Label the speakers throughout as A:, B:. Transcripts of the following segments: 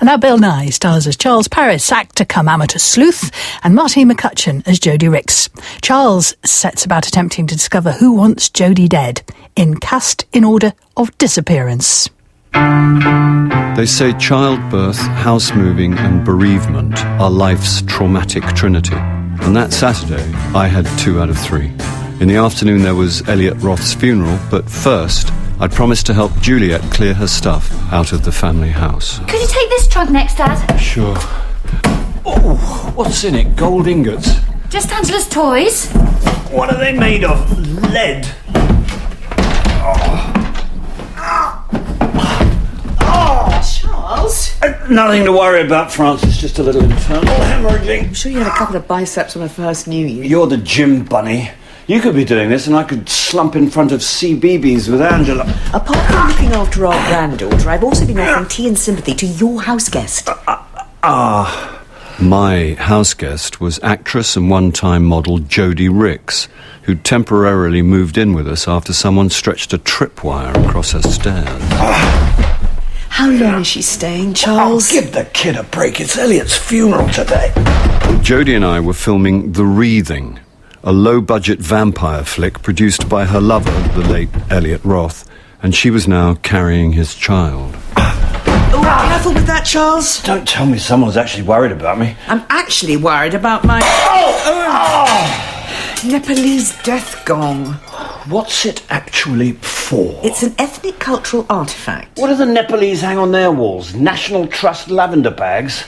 A: And now Bill Nighy stars as Charles Paris, actor come amateur sleuth, and Martine McCutcheon as Jodie Ricks. Charles sets about attempting to discover who wants Jodie dead in Order of Disappearance.
B: They say childbirth, house moving and bereavement are life's traumatic trinity. And that Saturday, I had 2 out of 3. In the afternoon there was Elliot Roth's funeral, but first I'd promised to help Juliet clear her stuff out of the family house.
C: Could you take this trunk next, Dad?
B: Sure. Oh, what's in it? Gold ingots?
C: Just Angela's toys.
D: What are they made of? Lead.
E: Charles?
D: Nothing to worry about, Francis. Just a little internal hemorrhaging.
E: I'm sure you had a couple of biceps when I first knew you.
D: You're the gym bunny. You could be doing this and I could slump in front of CBeebies with Angela.
E: Apart from looking after our granddaughter, I've also been offering tea and sympathy to your house guest.
B: My house guest was actress and one-time model Jodie Ricks, who temporarily moved in with us after someone stretched a tripwire across her stairs.
E: How long is she staying, Charles?
D: Give the kid a break. It's Elliot's funeral today.
B: Jodie and I were filming The Wreathing, a low-budget vampire flick produced by her lover, the late Elliot Roth, and she was now carrying his child.
E: Oh, careful with that, Charles.
D: Don't tell me someone's actually worried about me.
E: I'm actually worried about my... Nepalese death gong.
D: What's it actually for?
E: It's an ethnic cultural artefact.
D: What do the Nepalese hang on their walls? National Trust lavender bags?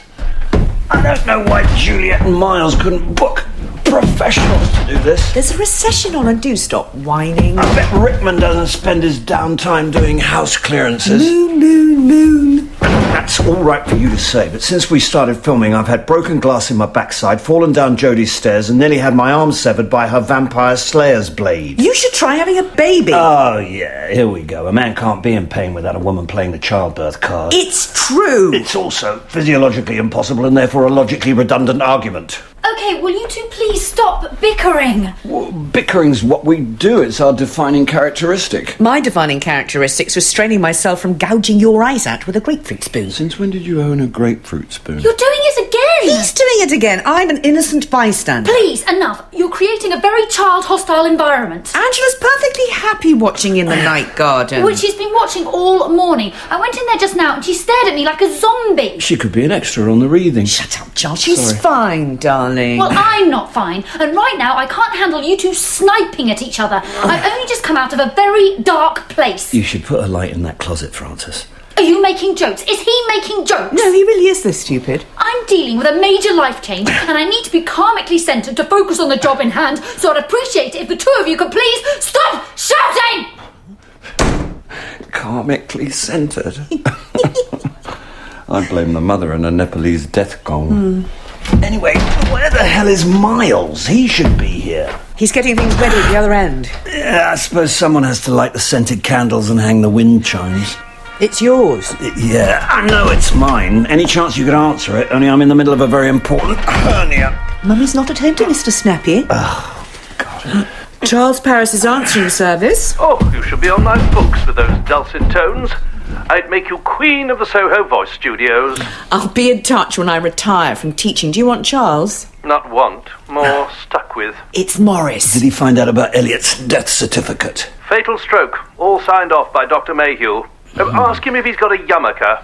D: I don't know why Juliet and Miles couldn't book professionals to do this.
E: There's a recession on and do stop whining.
D: I bet Rickman doesn't spend his downtime doing house clearances.
E: Moon.
D: That's all right for you to say, but since we started filming, I've had broken glass in my backside, fallen down Jodie's stairs, and nearly had my arm severed by her vampire slayer's blade.
E: You should try having a baby.
D: Oh, yeah, here we go. A man can't be in pain without a woman playing the childbirth card.
E: It's true.
D: It's also physiologically impossible and therefore a logically redundant argument.
C: Okay, will you two please stop bickering?
D: Well, bickering's what we do. It's our defining characteristic.
E: My defining characteristics was straining myself from gouging your eyes out with a grapefruit spoon.
B: Since when did you own a grapefruit spoon?
C: You're doing it again!
E: He's doing it again. I'm an innocent bystander.
C: Please, enough. You're creating a very child-hostile environment.
E: Angela's perfectly happy watching In the Night Garden.
C: Which she's been watching all morning. I went in there just now and she stared at me like a zombie.
D: She could be an extra on The Wreathing.
E: Shut up, Charles. She's
D: Sorry.
E: fine, darling.
C: Well, I'm not fine. And right now I can't handle you two sniping at each other. I've only just come out of a very dark place.
D: You should put a light in that closet, Francis.
C: Are you making jokes? Is he making jokes?
E: No, he really is this stupid.
C: I'm dealing with a major life change and I need to be karmically centred to focus on the job in hand, so I'd appreciate it if the two of you could please stop shouting!
B: Karmically centred. I blame the mother and a Nepalese death gong.
D: Anyway, where the hell is Miles? He should be here.
E: He's getting things ready at the other end.
D: Yeah, I suppose someone has to light the scented candles and hang the wind chimes.
E: It's yours.
D: Yeah, I know it's mine. Any chance you could answer it, only I'm in the middle of a very important hernia.
E: Mummy's not at home to Mr. Snappy.
D: Oh, God.
E: Charles Paris's answering service.
F: Oh, you should be on my books with those dulcet tones. I'd make you queen of the Soho Voice Studios.
E: I'll be in touch when I retire from teaching. Do you want Charles?
F: Not want, more stuck with.
E: It's Morris.
D: Did he find out about Elliot's death certificate?
F: Fatal stroke, all signed off by Dr. Mayhew. Ask him if he's got a yarmulke.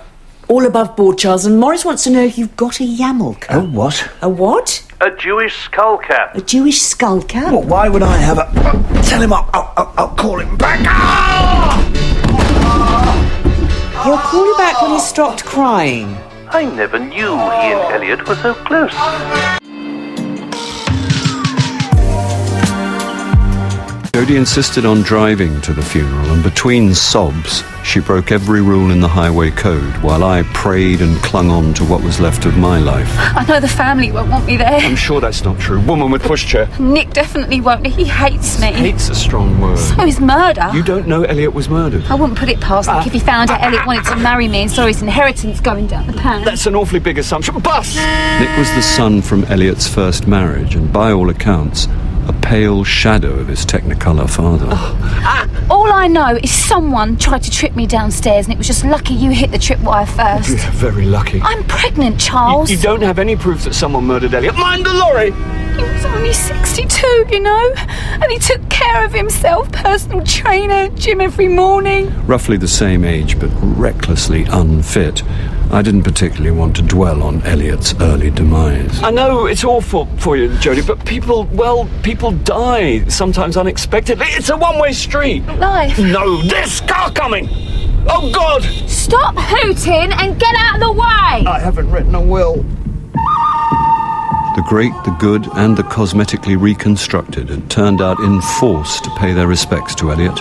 E: All above board, Charles, and Morris wants to know if you've got a yarmulke.
D: A what?
E: A what?
F: A Jewish skull cap.
E: A Jewish skull cap?
D: Well, why would I have a... tell him I'll call him back.
E: He'll call you back when he's stopped crying.
F: I never knew he and Elliot were so close.
B: Jodie insisted on driving to the funeral, and between sobs, she broke every rule in the highway code while I prayed and clung on to what was left of my life.
G: I know the family won't want me there.
B: I'm sure that's not true. Woman with pushchair.
G: Nick definitely won't. He hates me.
B: Hate's a strong word.
G: So is murder.
B: You don't know Elliot was murdered.
G: I wouldn't put it past Nick if he found out Elliot wanted to marry me and saw his inheritance going down the pan.
B: That's an awfully big assumption. Bus! Nick was the son from Elliot's first marriage, and by all accounts, a pale shadow of his Technicolor father.
G: All I know is someone tried to trip me downstairs, and it was just lucky you hit the tripwire first.
B: Yeah, very lucky.
G: I'm pregnant, Charles.
B: You don't have any proof that someone murdered Elliot. Mind the lorry!
G: He was only 62, you know, and he took care of himself. Personal trainer, gym every morning.
B: Roughly the same age, but recklessly unfit. I didn't particularly want to dwell on Elliot's early demise. I know it's awful for you, Jodie, but people die, sometimes unexpectedly. It's a one-way street.
G: Life.
B: No, this car coming! Oh, God!
G: Stop hooting and get out of the way!
B: I haven't written a will. The great, the good, and the cosmetically reconstructed had turned out in force to pay their respects to Elliot.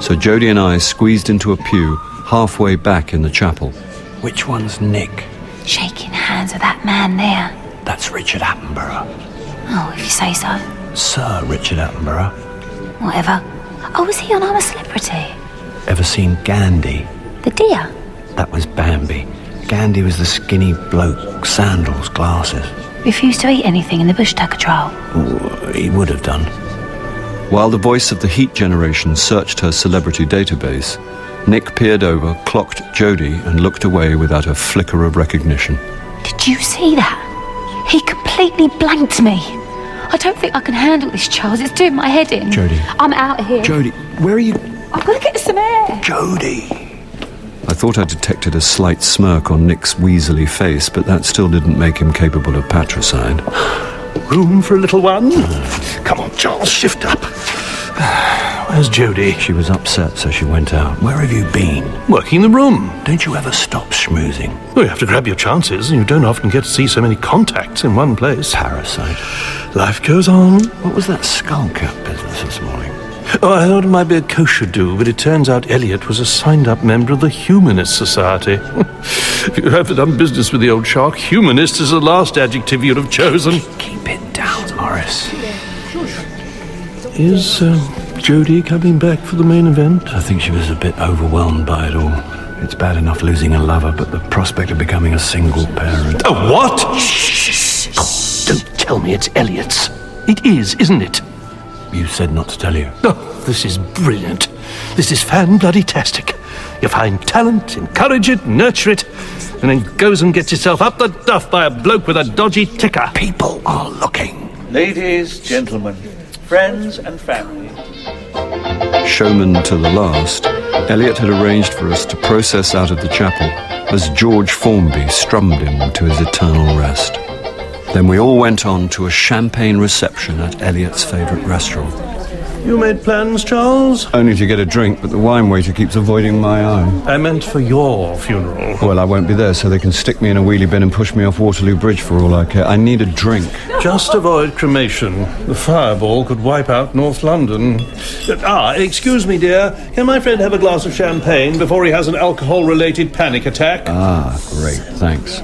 B: So Jodie and I squeezed into a pew halfway back in the chapel. Which one's Nick?
G: Shaking hands with that man there.
B: That's Richard Attenborough.
G: Oh, if you say so.
B: Sir Richard Attenborough.
G: Whatever. Oh, was he on I'm a Celebrity?
B: Ever seen Gandhi?
G: The deer?
B: That was Bambi. Gandhi was the skinny bloke, sandals, glasses.
G: Refused to eat anything in the bush tucker trial.
B: He would have done. While the voice of the Heat generation searched her celebrity database, Nick peered over, clocked Jodie, and looked away without a flicker of recognition.
G: Did you see that? He completely blanked me. I don't think I can handle this, Charles. It's doing my head in.
B: Jodie.
G: I'm out of here.
B: Jodie, where are you?
G: I've got to get some air.
B: Jodie. I thought I detected a slight smirk on Nick's weaselly face, but that still didn't make him capable of patricide.
F: Room for a little one? Come on, Charles, shift up. Where's Jodie?
B: She was upset, so she went out. Where have you been?
F: Working the room.
B: Don't you ever stop schmoozing?
F: Well, you have to grab your chances, and you don't often get to see so many contacts in one place.
B: Parasite.
F: Life goes on.
B: What was that skull cap business this morning?
F: Oh, I thought it might be a kosher do, but it turns out Elliot was a signed-up member of the Humanist Society. If you haven't done business with the old shark, humanist is the last adjective you'd have chosen.
B: Keep it down, Morris.
F: Is Jodie coming back for the main event?
B: I think she was a bit overwhelmed by it all. It's bad enough losing a lover, but the prospect of becoming a single parent...
F: A what? Shh! Oh, don't tell me it's Elliot's. It is, isn't it?
B: You said not to tell you.
F: Oh, this is brilliant. This is fan-bloody-tastic. You find talent, encourage it, nurture it, and then goes and gets yourself up the duff by a bloke with a dodgy ticker.
B: People are looking.
H: Ladies, gentlemen, friends and family.
B: Showman to the last, Elliot had arranged for us to process out of the chapel as George Formby strummed him to his eternal rest. Then we all went on to a champagne reception at Elliot's favourite restaurant.
F: You made plans, Charles?
B: Only to get a drink, but the wine waiter keeps avoiding my eye.
F: I meant for your funeral.
B: Well, I won't be there, so they can stick me in a wheelie bin and push me off Waterloo Bridge for all I care. I need a drink.
F: Just avoid cremation. The fireball could wipe out North London. Excuse me, dear. Can my friend have a glass of champagne before he has an alcohol-related panic attack?
B: Ah, great, thanks.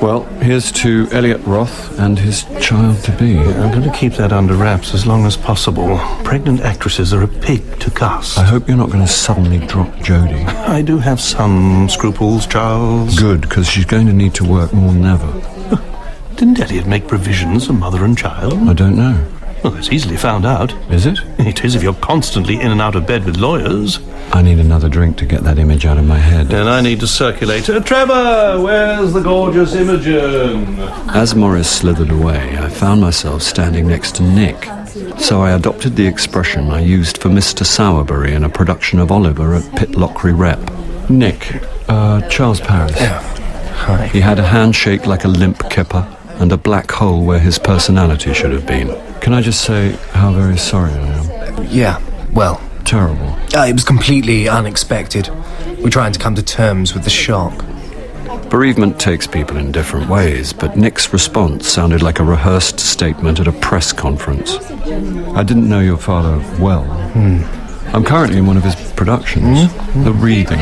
B: Well, here's to Elliot Roth and his child-to-be.
F: I'm going to keep that under wraps as long as possible. Pregnant actresses are a pig to cast.
B: I hope you're not going to suddenly drop Jodie.
F: I do have some scruples, Charles.
B: Good, because she's going to need to work more than ever.
F: Didn't Elliot make provisions for mother and child?
B: I don't know.
F: Well, that's easily found out.
B: Is it?
F: It is if you're constantly in and out of bed with lawyers.
B: I need another drink to get that image out of my head.
F: And I need to circulate. Trevor, where's the gorgeous Imogen?
B: As Morris slithered away, I found myself standing next to Nick. So I adopted the expression I used for Mr. Sowerbury in a production of Oliver at Pitlochry Rep. Nick, Charles Paris.
I: Yeah. Hi.
B: He had a handshake like a limp kipper and a black hole where his personality should have been. Can I just say how very sorry I am?
I: Yeah, well...
B: Terrible.
I: It was completely unexpected. We're trying to come to terms with the shock.
B: Bereavement takes people in different ways, but Nick's response sounded like a rehearsed statement at a press conference. I didn't know your father well. I'm currently in one of his productions, The Reading.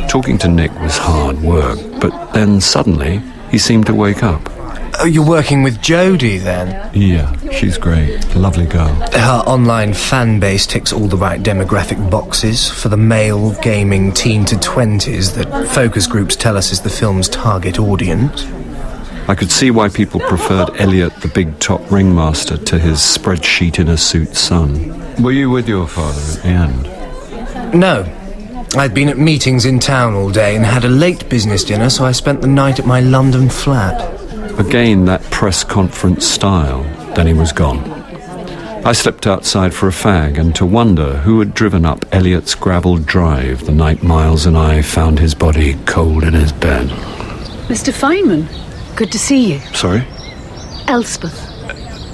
B: Talking to Nick was hard work, but then suddenly he seemed to wake up.
I: Oh, you're working with Jodie, then?
B: Yeah, she's great. Lovely girl.
I: Her online fan base ticks all the right demographic boxes for the male, gaming teen to 20s that focus groups tell us is the film's target audience.
B: I could see why people preferred Elliot, the big-top ringmaster, to his spreadsheet-in-a-suit son. Were you with your father at the end?
I: No. I'd been at meetings in town all day and had a late business dinner, so I spent the night at my London flat.
B: Again, that press conference style. Then he was gone. I slipped outside for a fag and to wonder who had driven up Elliot's gravelled drive the night Miles and I found his body cold in his bed.
G: Mr. Feynman, good to see you.
B: Sorry?
G: Elspeth.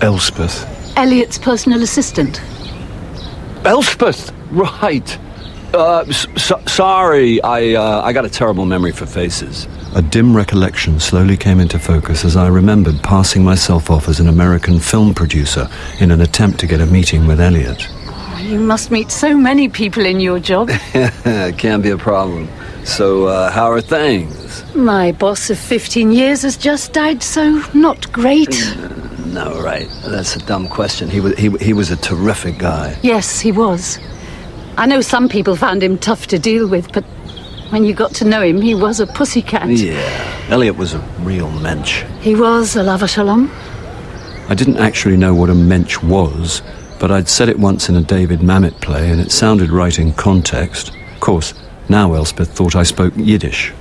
B: Elspeth.
G: Elliot's personal assistant.
B: Elspeth! Right. Sorry, I got a terrible memory for faces. A dim recollection slowly came into focus as I remembered passing myself off as an American film producer in an attempt to get a meeting with Elliot.
G: You must meet so many people in your job.
B: Can't be a problem. So, how are things?
G: My boss of 15 years has just died, so not great.
B: No, right. That's a dumb question. He was a terrific guy.
G: Yes, he was. I know some people found him tough to deal with, but when you got to know him, he was a pussycat.
B: Yeah, Elliot was a real mensch.
G: He was, alava shalom.
B: I didn't actually know what a mensch was, but I'd said it once in a David Mamet play, and it sounded right in context. Of course, now Elspeth thought I spoke Yiddish.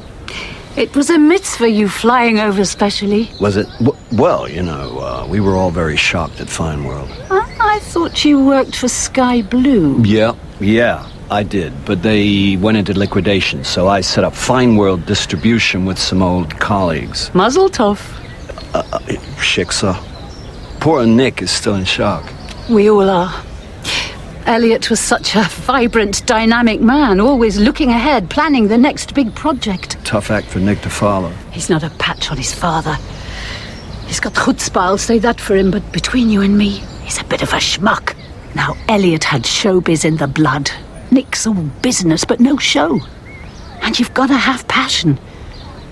G: It was a mitzvah, you flying over specially.
B: Was it? Well, you know, we were all very shocked at Fine World.
G: I thought you worked for Sky Blue.
B: Yeah, I did, but they went into liquidation, so I set up Fine World Distribution with some old colleagues.
G: Mazel tov.
B: Shiksa. Poor Nick is still in shock.
G: We all are. Elliot was such a vibrant, dynamic man, always looking ahead, planning the next big project.
B: Tough act for Nick to follow.
G: He's not a patch on his father. He's got chutzpah, I'll say that for him, but between you and me, he's a bit of a schmuck. Now, Elliot had showbiz in the blood. Nick's all business, but no show. And you've got to have passion.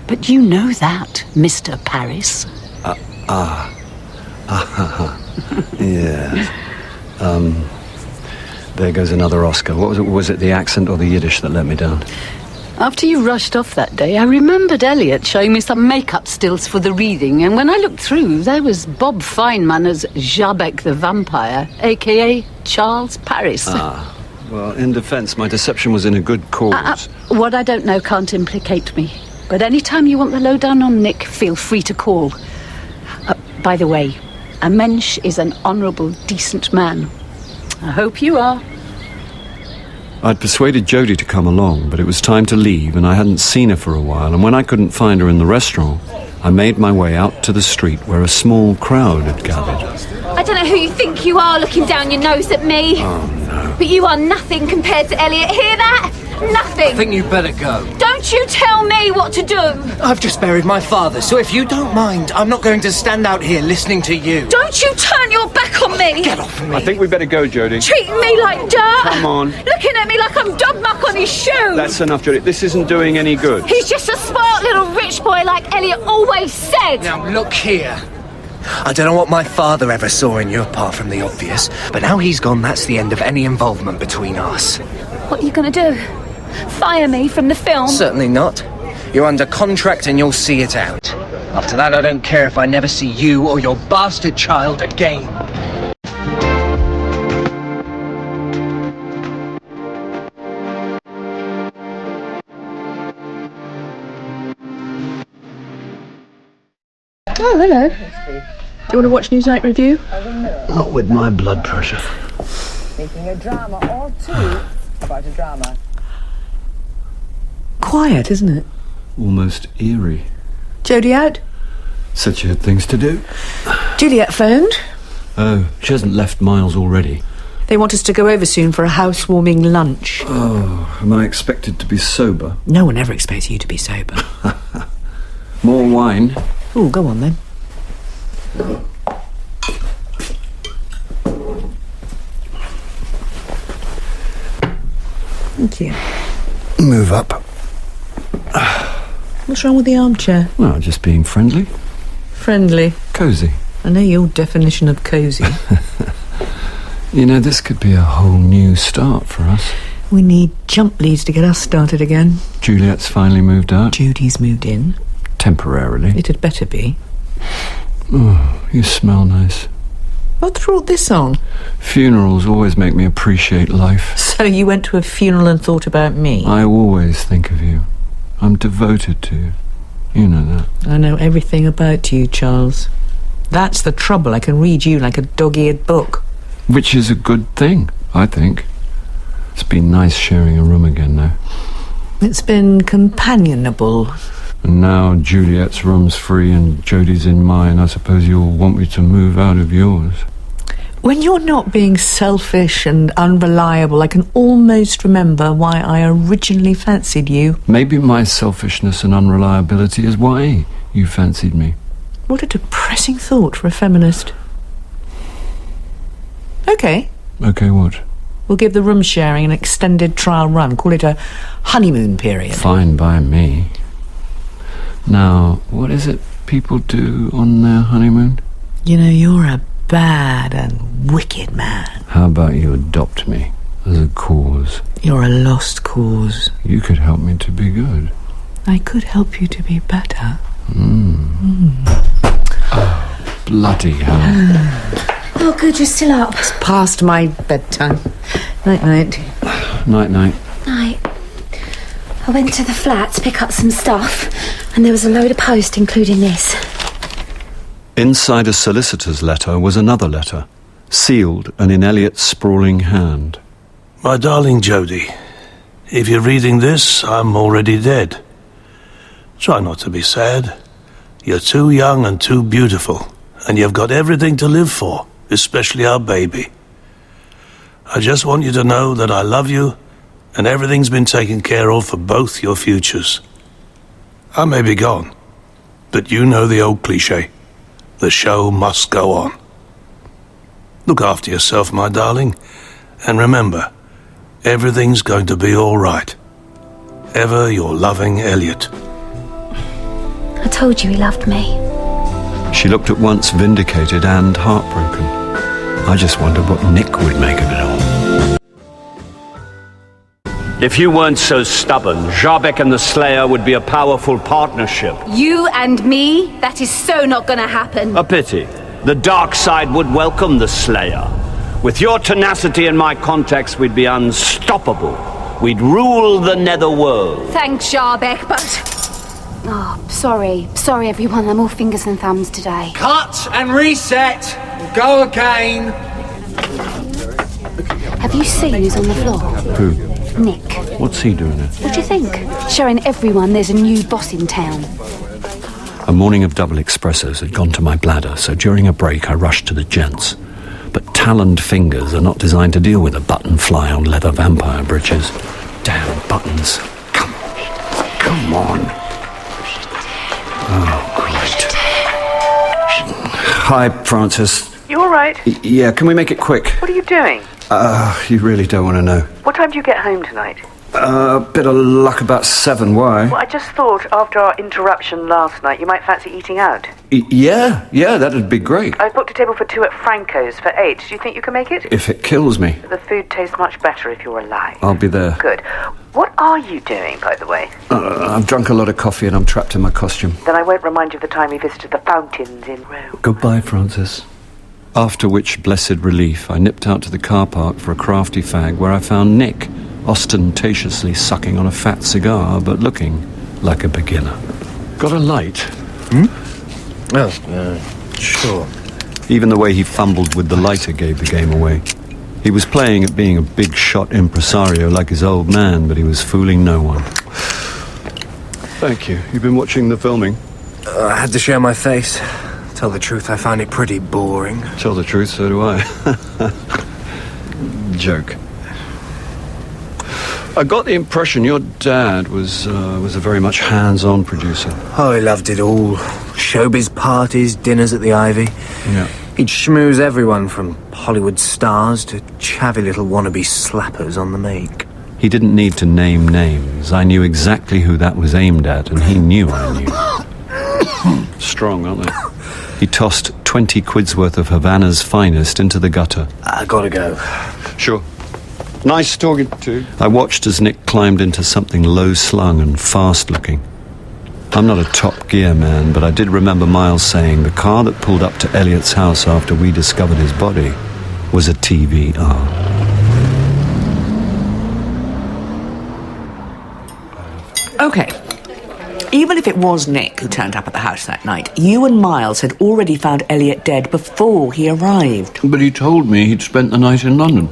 G: But you know that, Mr. Paris.
B: Yeah. There goes another Oscar. What was it? Was it the accent or the Yiddish that let me down?
G: After you rushed off that day, I remembered Elliot showing me some makeup stills for the reading, and when I looked through, there was Bob Feynman as Jabek the Vampire, a.k.a. Charles Paris.
B: Well, in defence, my deception was in a good cause.
G: What I don't know can't implicate me. But any time you want the lowdown on Nick, feel free to call. By the way, a mensch is an honourable, decent man. I hope you are.
B: I'd persuaded Jodie to come along, but it was time to leave, and I hadn't seen her for a while, and when I couldn't find her in the restaurant, I made my way out to the street where a small crowd had gathered.
C: I don't know who you think you are looking down your nose at me.
B: Oh, no.
C: But you are nothing compared to Elliot. Hear that? Nothing.
I: I think you'd better go.
C: Don't you tell me what to do.
I: I've just buried my father, so if you don't mind, I'm not going to stand out here listening to you.
C: Don't you turn your back on me.
I: Get off me.
B: I think we better go, Jodie.
C: Treating me like dirt.
B: Come on.
C: Looking at me like I'm dog muck on his shoe.
B: That's enough, Jodie. This isn't doing any good.
C: He's just a smart little rich boy like Elliot always said.
I: Now look here. I don't know what my father ever saw in you apart from the obvious, but now he's gone, that's the end of any involvement between us.
C: What are you going to do? Fire me from the film?
I: Certainly not. You're under contract and you'll see it out. After that, I don't care if I never see you or your bastard child again.
J: Oh, hello. Do you want to watch Newsnight Review?
D: Not with my blood pressure.
K: Making a drama or two about a drama.
E: Quiet, isn't it?
B: Almost eerie.
E: Jodie out?
B: Said she had things to do.
E: Juliet phoned.
B: Oh, she hasn't left Miles already.
E: They want us to go over soon for a housewarming lunch.
B: Oh, am I expected to be sober?
E: No one ever expects you to be sober.
B: More wine?
E: Oh, go on then. Thank you.
B: Move up.
E: What's wrong with the armchair?
B: Well, just being friendly.
E: Friendly.
B: Cosy.
E: I know your definition of cosy.
B: You know, this could be a whole new start for us.
E: We need jump leads to get us started again.
B: Juliet's finally moved out.
E: Judy's moved in.
B: Temporarily.
E: It had better be.
B: Oh, you smell nice.
E: What brought this on?
B: Funerals always make me appreciate life.
E: So you went to a funeral and thought about me?
B: I always think of you. I'm devoted to you. You know that.
E: I know everything about you, Charles. That's the trouble. I can read you like a dog-eared book.
B: Which is a good thing, I think. It's been nice sharing a room again now.
E: It's been companionable.
B: And now Juliet's room's free and Jodie's in mine. I suppose you'll want me to move out of yours.
E: When you're not being selfish and unreliable, I can almost remember why I originally fancied you.
B: Maybe my selfishness and unreliability is why you fancied me.
E: What a depressing thought for a feminist. Okay.
B: Okay, what?
E: We'll give the room sharing an extended trial run. Call it a honeymoon period.
B: Fine by me. Now, what is it people do on their honeymoon?
E: You know, you're a bad and wicked man.
B: How about you adopt me as a cause?
E: You're a lost cause.
B: You could help me to be good.
E: I could help you to be better.
B: Oh, bloody hell.
C: Oh, good, you're still up.
E: It's past my bedtime. Night-night.
B: Night-night.
C: Night. I went to the flat to pick up some stuff, and there was a load of post, including this.
B: Inside a solicitor's letter was another letter, sealed and in Elliot's sprawling hand.
F: My darling Jodie, if you're reading this, I'm already dead. Try not to be sad. You're too young and too beautiful, and you've got everything to live for, especially our baby. I just want you to know that I love you, and everything's been taken care of for both your futures. I may be gone, but you know the old cliché. The show must go on. Look after yourself, my darling, and remember, everything's going to be all right. Ever your loving Elliot.
C: I told you he loved me.
B: She looked at once vindicated and heartbroken. I just wondered what Nick would make of it all.
L: If you weren't so stubborn, Jabek and the Slayer would be a powerful partnership.
G: You and me? That is so not gonna happen.
L: A pity. The dark side would welcome the Slayer. With your tenacity in my context, we'd be unstoppable. We'd rule the netherworld.
G: Thanks, Jabek, but...
C: Oh, sorry. Sorry, everyone. I'm all fingers and thumbs today.
I: Cut and reset. Go again.
C: Have you seen who's on the floor?
B: Who?
C: Nick.
B: What's he doing there?
C: What do you think? Showing everyone there's a new boss in town.
B: A morning of double espressos had gone to my bladder, so during a break I rushed to the gents. But taloned fingers are not designed to deal with a button fly on leather vampire breeches. Damn buttons. Come on. Oh, great. Hi, Francis.
M: You all right?
B: Yeah, can we make it quick?
M: What are you doing?
B: You really don't want to know.
M: What time do you get home tonight?
B: Bit of luck about 7, why?
M: Well, I just thought after our interruption last night you might fancy eating out.
B: Yeah, that'd be great.
M: I've booked a table for 2 at Franco's for 8. Do you think you can make it?
B: If it kills me.
M: The food tastes much better if you're alive.
B: I'll be there.
M: Good. What are you doing, by the way?
B: I've drunk a lot of coffee and I'm trapped in my costume.
M: Then I won't remind you of the time we visited the fountains in Rome.
B: Goodbye, Francis. After which blessed relief, I nipped out to the car park for a crafty fag where I found Nick ostentatiously sucking on a fat cigar but looking like a beginner. Got a light?
I: Sure.
B: Even the way he fumbled with the lighter gave the game away. He was playing at being a big shot impresario like his old man, but he was fooling no one. Thank you. You've been watching the filming?
I: I had to share my face. Tell the truth, I found it pretty boring.
B: Tell the truth, so do I. Joke. I got the impression your dad was a very much hands-on producer.
I: Oh, he loved it all. Showbiz parties, dinners at the Ivy.
B: Yeah.
I: He'd schmooze everyone from Hollywood stars to chavvy little wannabe slappers on the make.
B: He didn't need to name names. I knew exactly who that was aimed at, and he knew I knew. Strong, aren't they? He tossed 20 quid's worth of Havana's finest into the gutter.
I: I gotta go.
B: Sure. Nice talking to you. I watched as Nick climbed into something low-slung and fast-looking. I'm not a Top Gear man, but I did remember Miles saying the car that pulled up to Elliot's house after we discovered his body was a TVR.
E: OK. Even if it was Nick who turned up at the house that night, you and Miles had already found Elliot dead before he arrived.
B: But he told me he'd spent the night in London.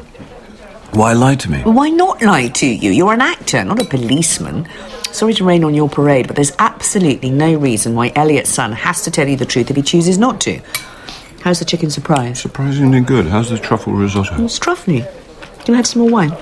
B: Why lie to me?
E: Well, why not lie to you? You're an actor, not a policeman. Sorry to rain on your parade, but there's absolutely no reason why Elliot's son has to tell you the truth if he chooses not to. How's the chicken surprise?
B: Surprisingly good. How's the truffle risotto?
E: It's truffly. Can I have some more wine?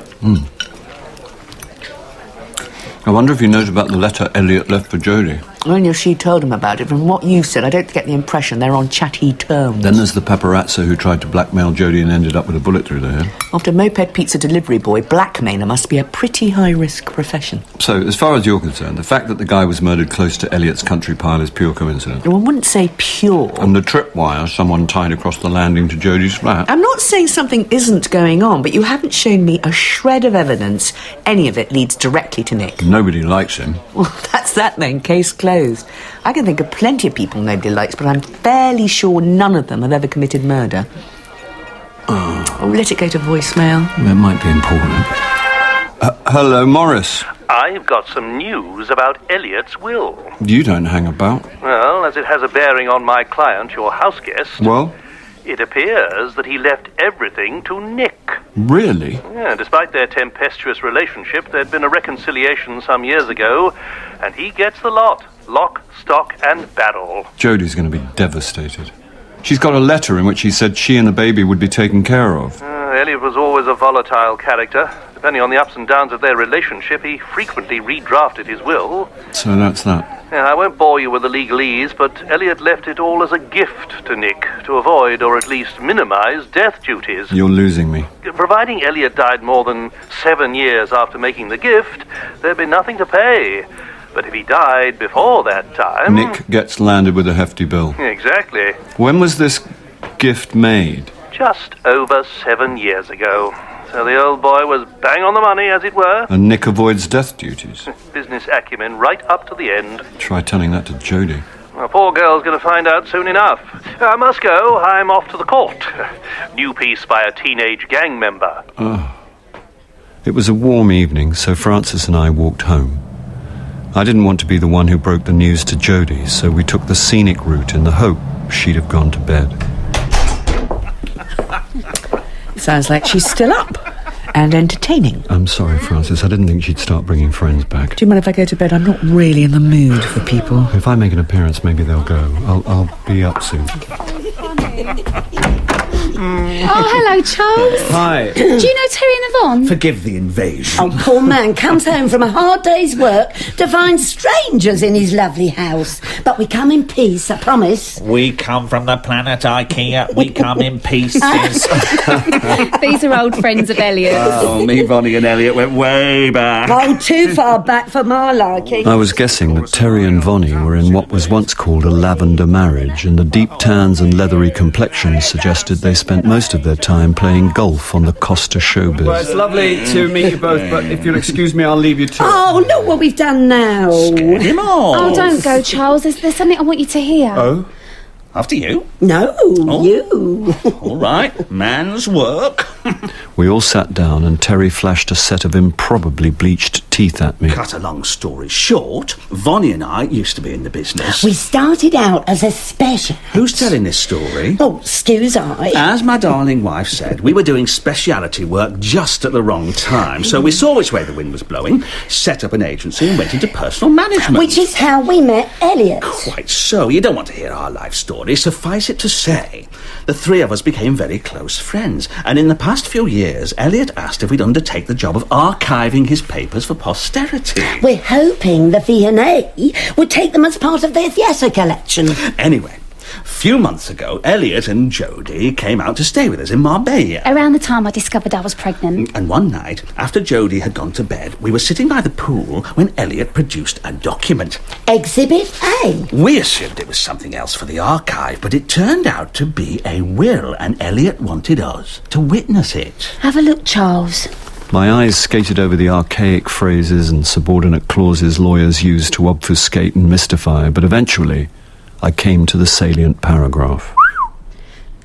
B: I wonder if he knows about the letter Elliot left for Jodie.
E: Only if she told him about it. From what you've said, I don't get the impression they're on chatty terms.
B: Then there's the paparazzo who tried to blackmail Jodie and ended up with a bullet through the head.
E: After moped pizza delivery boy, blackmailer must be a pretty high-risk profession.
B: So, as far as you're concerned, the fact that the guy was murdered close to Elliot's country pile is pure coincidence.
E: Well, I wouldn't say pure.
B: And the tripwire someone tied across the landing to Jodie's flat.
E: I'm not saying something isn't going on, but you haven't shown me a shred of evidence any of it leads directly to Nick.
B: Nobody likes him.
E: Well, that's that then. Case closed. I can think of plenty of people nobody likes, but I'm fairly sure none of them have ever committed murder. Oh, let it go to voicemail.
B: That might be important. Hello, Morris.
F: I've got some news about Elliot's will.
B: You don't hang about.
F: Well, as it has a bearing on my client, your house guest...
B: Well?
F: It appears that he left everything to Nick.
B: Really?
F: Yeah, despite their tempestuous relationship, there'd been a reconciliation some years ago, and he gets the lot. Lock, stock, and barrel.
B: Jodie's going to be devastated. She's got a letter in which he said she and the baby would be taken care of.
F: Elliot was always a volatile character. Depending on the ups and downs of their relationship, he frequently redrafted his will.
B: So that's that.
F: Yeah, I won't bore you with the legalese, but Elliot left it all as a gift to Nick to avoid or at least minimize death duties.
B: You're losing me.
F: Providing Elliot died more than 7 years after making the gift, there'd be nothing to pay. But if he died before that time...
B: Nick gets landed with a hefty bill.
F: Exactly.
B: When was this gift made?
F: Just over 7 years ago. So the old boy was bang on the money, as it were.
B: And Nick avoids death duties.
F: Business acumen right up to the end.
B: Try telling that to Jodie.
F: The poor girl's going to find out soon enough. I must go. I'm off to the court. New piece by a teenage gang member.
B: It was a warm evening, so Francis and I walked home. I didn't want to be the one who broke the news to Jodie, so we took the scenic route in the hope she'd have gone to bed.
E: Sounds like she's still up and entertaining.
B: I'm sorry, Francis. I didn't think she'd start bringing friends back.
E: Do you mind if I go to bed? I'm not really in the mood for people.
B: If I make an appearance, maybe they'll go. I'll be up soon.
C: Oh, hello, Charles.
D: Hi.
C: Do you know Terry and Yvonne?
D: Forgive the invasion.
N: Oh, poor man comes home from a hard day's work to find strangers in his lovely house. But we come in peace, I promise.
H: We come from the planet IKEA. We come in pieces.
C: These are old friends of Elliot's.
H: Oh, me, Vonnie and Elliot went way back.
N: Oh, too far back for my liking.
B: I was guessing that Terry and Vonnie were in what was once called a lavender marriage, and the deep tans and leathery complexions suggested they spent most of their time playing golf on the Costa Showbiz.
D: Well, it's lovely to meet you both, but if you'll excuse me, I'll leave you to it.
N: Oh, look what we've done now.
H: Scared him off.
C: Oh, don't go, Charles. There's something I want you to hear.
H: Oh? After you?
N: No, you.
H: All right, man's work.
B: We all sat down and Terry flashed a set of improbably bleached teeth at me.
O: Cut a long story short, Vonnie and I used to be in the business.
N: We started out as a special.
O: Who's telling this story?
N: Oh, excuse I.
O: As my darling wife said, we were doing speciality work just at the wrong time. So we saw which way the wind was blowing, set up an agency and went into personal management.
N: Which is how we met Elliot.
O: Quite so. You don't want to hear our life story. Suffice it to say, the three of us became very close friends. And in the past few years, Elliot asked if we'd undertake the job of archiving his papers for posterity.
N: We're hoping the V&A would take them as part of their theatre collection.
O: Anyway, a few months ago, Elliot and Jodie came out to stay with us in Marbella.
C: Around the time I discovered I was pregnant.
O: And one night, after Jodie had gone to bed, we were sitting by the pool when Elliot produced a document.
N: Exhibit A.
O: We assumed it was something else for the archive, but it turned out to be a will, and Elliot wanted us to witness it.
C: Have a look, Charles.
B: My eyes skated over the archaic phrases and subordinate clauses lawyers use to obfuscate and mystify, but eventually I came to the salient paragraph.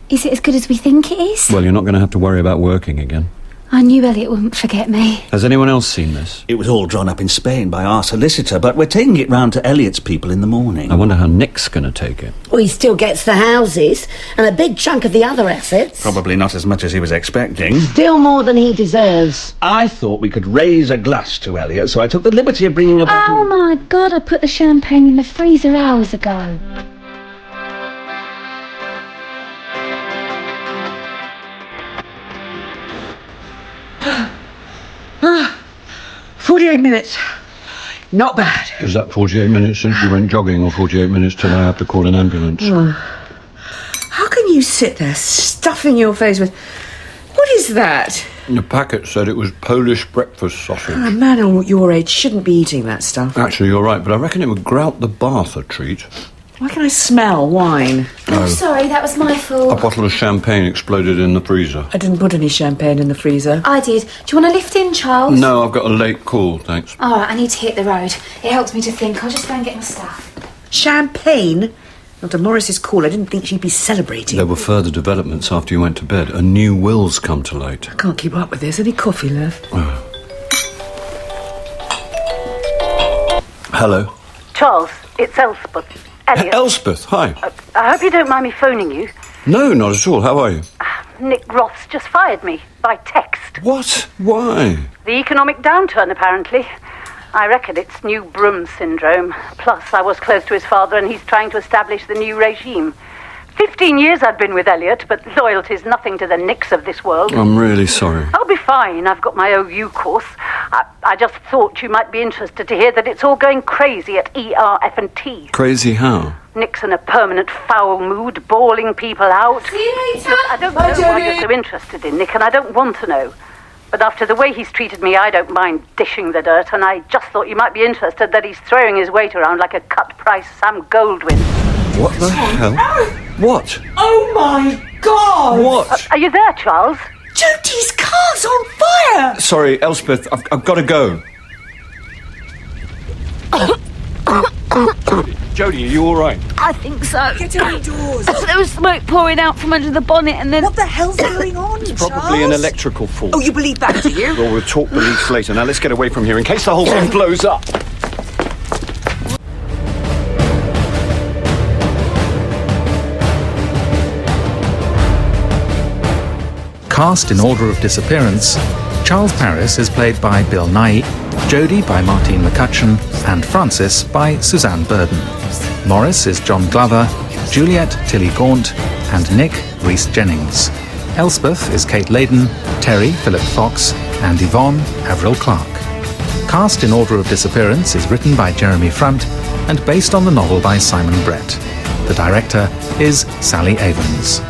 C: Is it as good as we think it is?
B: Well, you're not going to have to worry about working again.
C: I knew Elliot wouldn't forget me.
B: Has anyone else seen this?
O: It was all drawn up in Spain by our solicitor, but we're taking it round to Elliot's people in the morning.
B: I wonder how Nick's going to take it.
N: Well, he still gets the houses and a big chunk of the other assets.
O: Probably not as much as he was expecting.
N: Still more than he deserves.
O: I thought we could raise a glass to Elliot, so I took the liberty of bringing a bottle...
C: Oh my God, I put the champagne in the freezer hours ago.
E: 48 minutes. Not bad.
B: Is that 48 minutes since you went jogging, or 48 minutes till I have to call an ambulance?
E: How can you sit there stuffing your face with... What is that?
B: The packet said it was Polish breakfast sausage.
E: A man of your age shouldn't be eating that stuff.
B: Actually, you're right, but I reckon it would grout the bath a treat.
E: Why can I smell wine?
C: Oh, sorry, that was my fault.
B: A bottle of champagne exploded in the freezer.
E: I didn't put any champagne in the freezer.
C: I did. Do you want to lift in, Charles?
B: No, I've got a late call, thanks.
C: All right, I need to hit the road. It helps me to think. I'll just go and get my stuff.
E: Champagne? Dr. Morris's call. I didn't think she'd be celebrating.
B: There were further developments after you went to bed. A new will's come to light.
E: I can't keep up with this. Any coffee left?
B: Hello.
P: Charles, it's Elspeth. Elliot.
B: Elspeth, hi.
P: I hope you don't mind me phoning you.
B: No, not at all. How are you?
P: Nick Roth's just fired me by text.
B: What? Why?
P: The economic downturn, apparently. I reckon it's new Brum syndrome. Plus, I was close to his father and he's trying to establish the new regime. 15 years I've been with Elliot, but loyalty's nothing to the Nicks of this world.
B: I'm really sorry.
P: I'll be fine. I've got my OU course. I just thought you might be interested to hear that it's all going crazy at ERF&T.
B: Crazy how?
P: Nick's in a permanent foul mood, bawling people out.
C: See you later.
P: Look, I don't know why you're so interested in Nick, and I don't want to know. But after the way he's treated me, I don't mind dishing the dirt, and I just thought you might be interested that he's throwing his weight around like a cut-price Sam Goldwyn.
B: What the hell? What?
E: Oh, my God!
B: What?
P: Are you there, Charles?
E: Jodie's car's on fire!
B: Sorry, Elspeth, I've got to go. Jodie, are you all right?
G: I think so.
E: Get outdoors.
G: There was smoke pouring out from under the bonnet and then...
E: What the hell's going on,
B: It's probably an electrical fault.
E: Oh, you believe that, do you?
B: Well, we'll talk police later. Now, let's get away from here in case the whole thing blows up.
Q: Cast in Order of Disappearance, Charles Paris is played by Bill Nighy, Jodie by Martine McCutcheon, and Francis by Suzanne Burden. Morris is John Glover, Juliet Tilly Gaunt, and Nick Rhys Jennings. Elspeth is Kate Layden, Terry Philip Fox, and Yvonne Avril Clark. Cast in Order of Disappearance is written by Jeremy Front and based on the novel by Simon Brett. The director is Sally Avens.